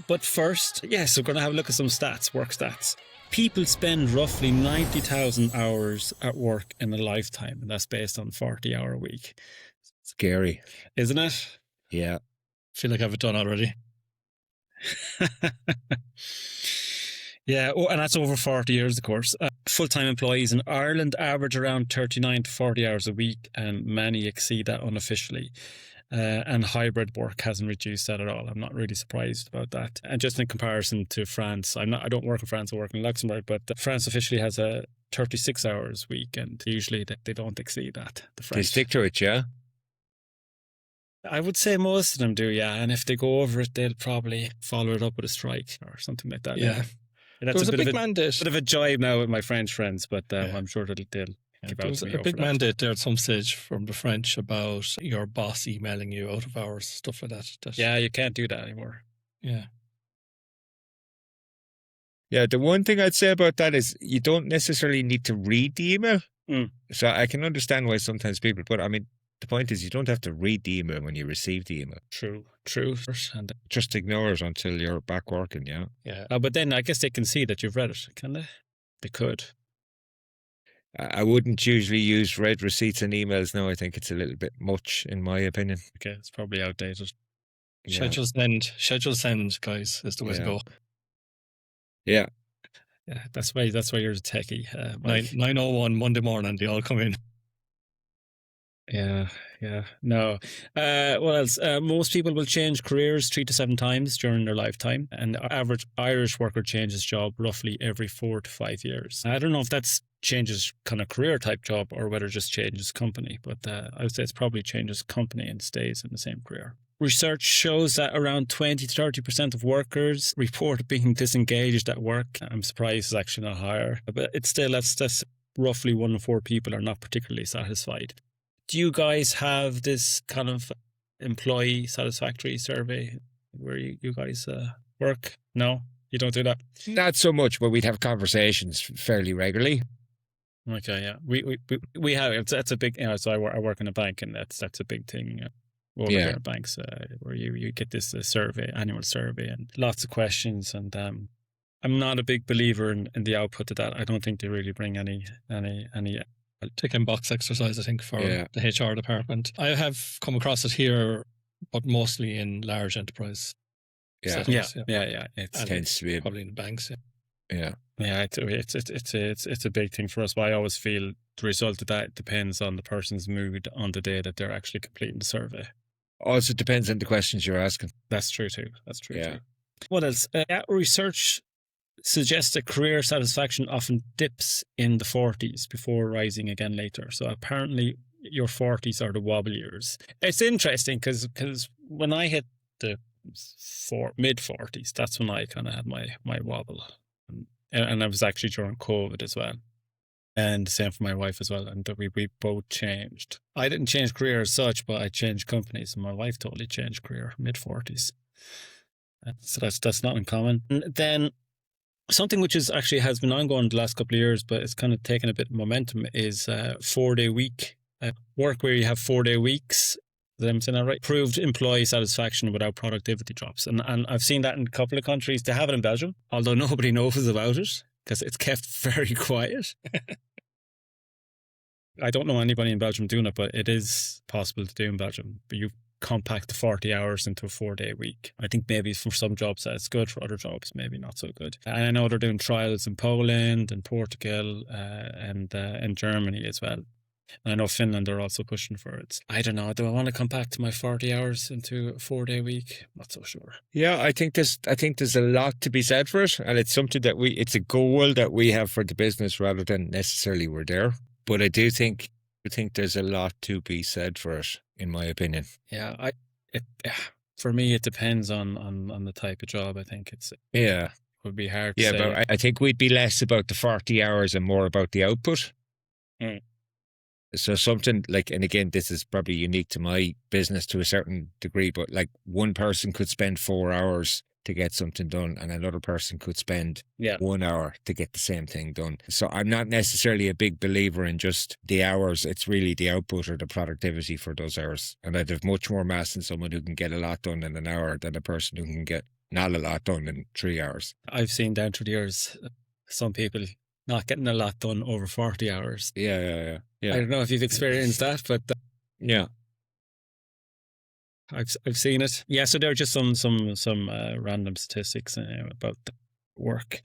But first, yes, we're going to have a look at some stats, work stats. People spend roughly 90,000 hours at work in a lifetime, and that's based on 40-hour a week. Scary. Isn't it? Yeah. Feel like I've done already. Yeah, and that's over 40 years, of course. Full-time employees in Ireland average around 39 to 40 hours a week, and many exceed that unofficially. And hybrid work hasn't reduced that at all. I'm not really surprised about that. And just in comparison to France, I don't work in France, I work in Luxembourg, but France officially has a 36 hours week, and usually they don't exceed that. The French. They stick to it, yeah? I would say most of them do, yeah. And if they go over it, they'll probably follow it up with a strike or something like that. Yeah. That's There was a big bit mandate. of a jibe now with my French friends, but I'm sure they'll give There out was to me a over big that. mandate there at some stage from the French about your boss emailing you out of hours, stuff like that. Yeah, you can't do that anymore. Yeah. Yeah, the one thing I'd say about that is you don't necessarily need to read the email. Mm. So I can understand why sometimes people, but I mean, the point is you don't have to read the email when you receive the email. True. And Just ignore it until you're back working, yeah? yeah, but then I guess they can see that you've read it, can they? They could. I wouldn't usually use read receipts in emails now. I think it's a little bit much, in my opinion. Okay, it's probably outdated. Yeah. Schedule send, guys, is the way to go. Yeah. Yeah, that's why you're a techie. 9:01 Monday morning, they all come in. Yeah. No. What else? Most people will change careers 3 to 7 times during their lifetime, and the average Irish worker changes job roughly every 4 to 5 years. I don't know if that's changes kind of career type job or whether it just changes company, but I would say it's probably changes company and stays in the same career. Research shows that around 20 to 30% of workers report being disengaged at work. I'm surprised it's actually not higher, but it's still, that's roughly 1 in 4 people are not particularly satisfied. Do you guys have this kind of employee satisfactory survey where you guys work? No, you don't do that? Not so much, but we'd have conversations fairly regularly. Okay, yeah. We have, that's a big, so I work in a bank, and that's a big thing over here at banks, where you get this annual survey and lots of questions, and I'm not a big believer in the output of that. I don't think they really bring any Ticking box exercise, I think, for the HR department. I have come across it here, but mostly in large enterprise settings. Yeah. It tends to be probably in the banks. Yeah. It's a big thing for us. But I always feel the result of that depends on the person's mood on the day that they're actually completing the survey. Also depends on the questions you're asking. That's true too. Too. What else? Research suggests that career satisfaction often dips in the 40s before rising again later. So apparently your 40s are the wobble years. It's interesting because when I hit the mid-40s, that's when I kind of had my wobble. And I was actually during COVID as well. And the same for my wife as well. And we both changed. I didn't change career as such, but I changed companies. And my wife totally changed career, mid-40s. So that's not uncommon. And then something which is actually has been ongoing the last couple of years, but it's kind of taken a bit of momentum, is 4-day week work, where you have 4-day weeks. I'm saying that right? Proved employee satisfaction without productivity drops. And I've seen that in a couple of countries. They have it in Belgium, although nobody knows about it because it's kept very quiet. I don't know anybody in Belgium doing it, but it is possible to do in Belgium. But you compact the 40 hours into a 4-day week. I think maybe for some jobs it's good, for other jobs maybe not so good. And I know they're doing trials in Poland and Portugal and in Germany as well. And I know Finland are also pushing for it. I don't know. Do I want to compact my 40 hours into a 4-day week? Not so sure. Yeah, I think there's a lot to be said for it, and it's something that it's a goal that we have for the business rather than necessarily we're there. But I do think there's a lot to be said for it, in my opinion. Yeah, for me it depends on the type of job. I think it would be hard to say. Yeah, but I think we'd be less about the 40 hours and more about the output. Mm. So something like, and again, this is probably unique to my business to a certain degree, but like one person could spend 4 hours to get something done and another person could spend 1 hour to get the same thing done. So I'm not necessarily a big believer in just the hours. It's really the output or the productivity for those hours. And I'd have much more mass in someone who can get a lot done in an hour than a person who can get not a lot done in 3 hours. I've seen down through the years some people not getting a lot done over 40 hours. Yeah. I don't know if you've experienced that, but yeah, I've seen it. Yeah, so there are just some random statistics about the work.